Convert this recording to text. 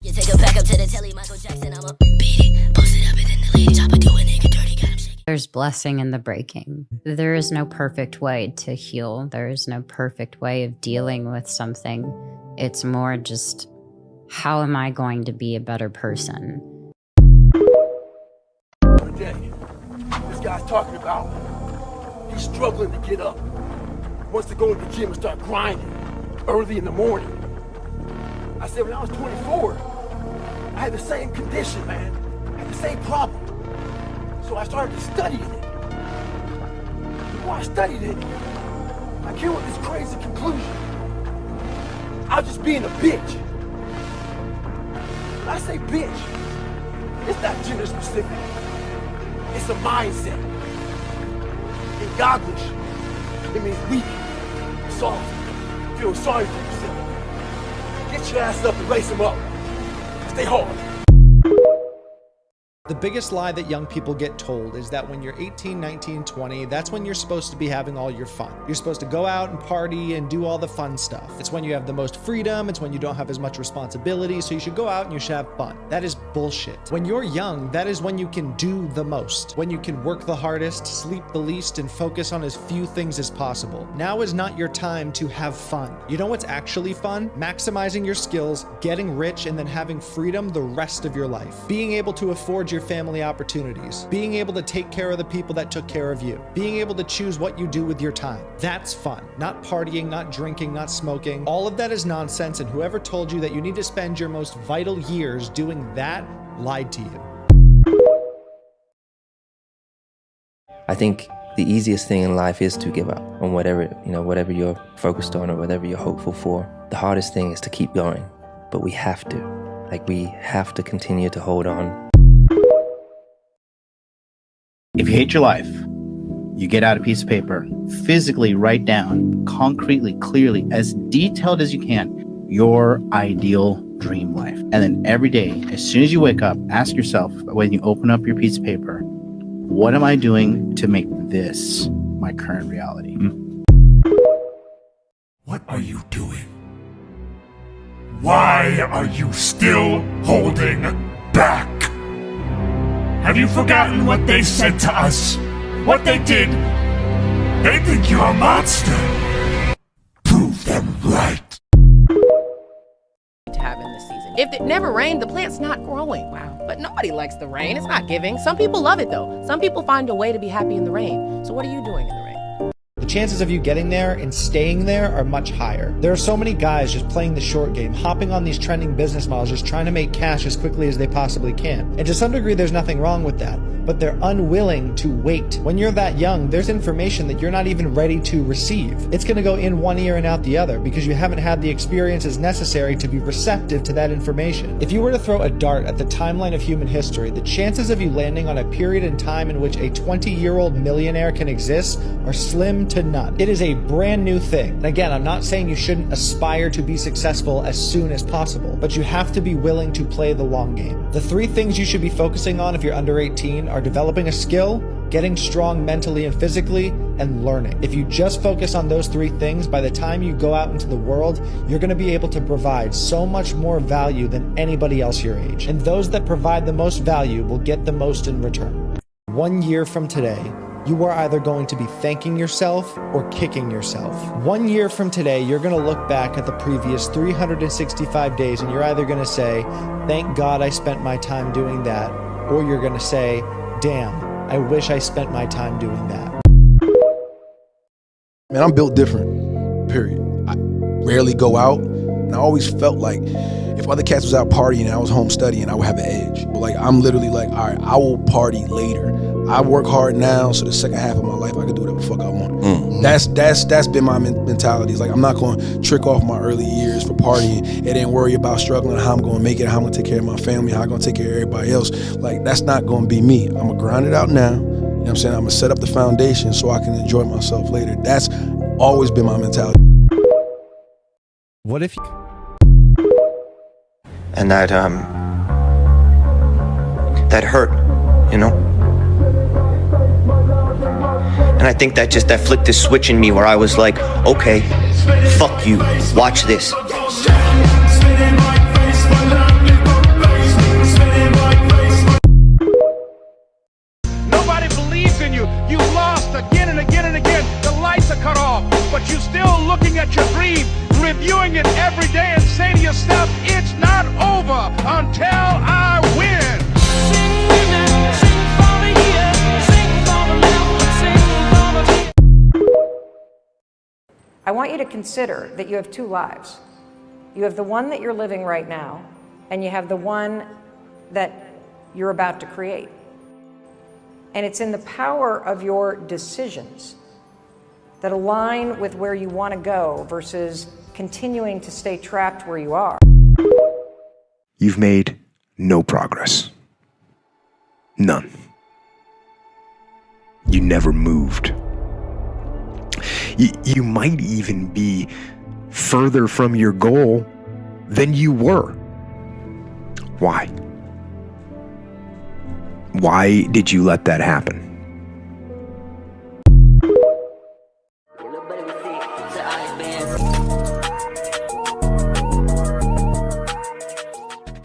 You take it back up to the telly, Michael Jackson, I'ma beat it, post it up and then delete it, chop it, do a nigga dirty, got him shaking. There's blessing in the breaking. There is no perfect way to heal. There is no perfect way of dealing with something. It's more just, how am I going to be a better person? Today, this guy's talking about he's struggling to get up. Wants to go in the gym and start grinding early in the morning. I said, when I was 24, I had the same condition, man. I had the same problem. So I started studying it. The more I studied it, I came with this crazy conclusion. I was just being a bitch. When I say bitch, it's not gender specific. It's a mindset. In Godlish, it means weak, soft, feel sorry for yourself. Get your ass up and lace them up. Stay hard. The biggest lie that young people get told is that when you're 18, 19, 20, that's when you're supposed to be having all your fun. You're supposed to go out and party and do all the fun stuff. It's when you have the most freedom, it's when you don't have as much responsibility, so you should go out and you should have fun. That is bullshit. When you're young, that is when you can do the most, when you can work the hardest, sleep the least, and focus on as few things as possible. Now is not your time to have fun. You know what's actually fun? Maximizing your skills, getting rich, and then having freedom the rest of your life. Being able to afford your family opportunities, being able to take care of the people that took care of you, being able to choose what you do with your time. That's fun. Not partying, not drinking, not smoking. All of that is nonsense, and whoever told you that you need to spend your most vital years doing that lied to you. I think the easiest thing in life is to give up on whatever you're focused on or whatever you're hopeful for. The hardest thing is to keep going, but we have to continue to hold on. If you hate your life, you get out a piece of paper, physically write down, concretely, clearly, as detailed as you can, your ideal dream life. And then every day, as soon as you wake up, ask yourself, when you open up your piece of paper, what am I doing to make this my current reality? What are you doing? Why are you still holding back? Have you forgotten what they said to us? What they did? They think you're a monster. Prove them right. To have in this season. If it never rained, the plant's not growing. Wow. But nobody likes the rain. It's not giving. Some people love it though. Some people find a way to be happy in the rain. So what are you doing in the rain? The chances of you getting there and staying there are much higher. There are so many guys just playing the short game, hopping on these trending business models, just trying to make cash as quickly as they possibly can. And to some degree, there's nothing wrong with that, but they're unwilling to wait. When you're that young, there's information that you're not even ready to receive. It's going to go in one ear and out the other because you haven't had the experiences necessary to be receptive to that information. If you were to throw a dart at the timeline of human history, the chances of you landing on a period in time in which a 20-year-old millionaire can exist are slim to none. It is a brand new thing. And again, I'm not saying you shouldn't aspire to be successful as soon as possible, but you have to be willing to play the long game. The 3 things you should be focusing on if you're under 18 are developing a skill, getting strong mentally and physically, and learning. If you just focus on those 3 things, by the time you go out into the world, you're going to be able to provide so much more value than anybody else your age. And those that provide the most value will get the most in return. 1 year from today, you are either going to be thanking yourself or kicking yourself. 1 year from today, you're going to look back at the previous 365 days and you're either going to say, thank God I spent my time doing that, or you're going to say, damn, I wish I spent my time doing that. Man, I'm built different, period. I rarely go out, and I always felt like if other cats was out partying and I was home studying, I would have an edge. But like, I'm literally like, all right, I will party later. I work hard now, so the second half of my life, I can do whatever the fuck I want. That's been my mentality. It's like, I'm not going to trick off my early years for partying and then worry about struggling, how I'm going to make it, how I'm going to take care of my family, how I'm going to take care of everybody else. Like, that's not going to be me. I'm going to grind it out now. You know what I'm saying? I'm going to set up the foundation so I can enjoy myself later. That's always been my mentality. What if you... And that hurt, you know? And I think that flipped this switch in me where I was like, okay, fuck you, watch this. until I win. I want you to consider that you have two lives. You have the one that you're living right now, and you have the one that you're about to create. And it's in the power of your decisions that align with where you want to go versus continuing to stay trapped where you are. You've made no progress. None. You never moved. You might even be further from your goal than you were. Why? Why did you let that happen?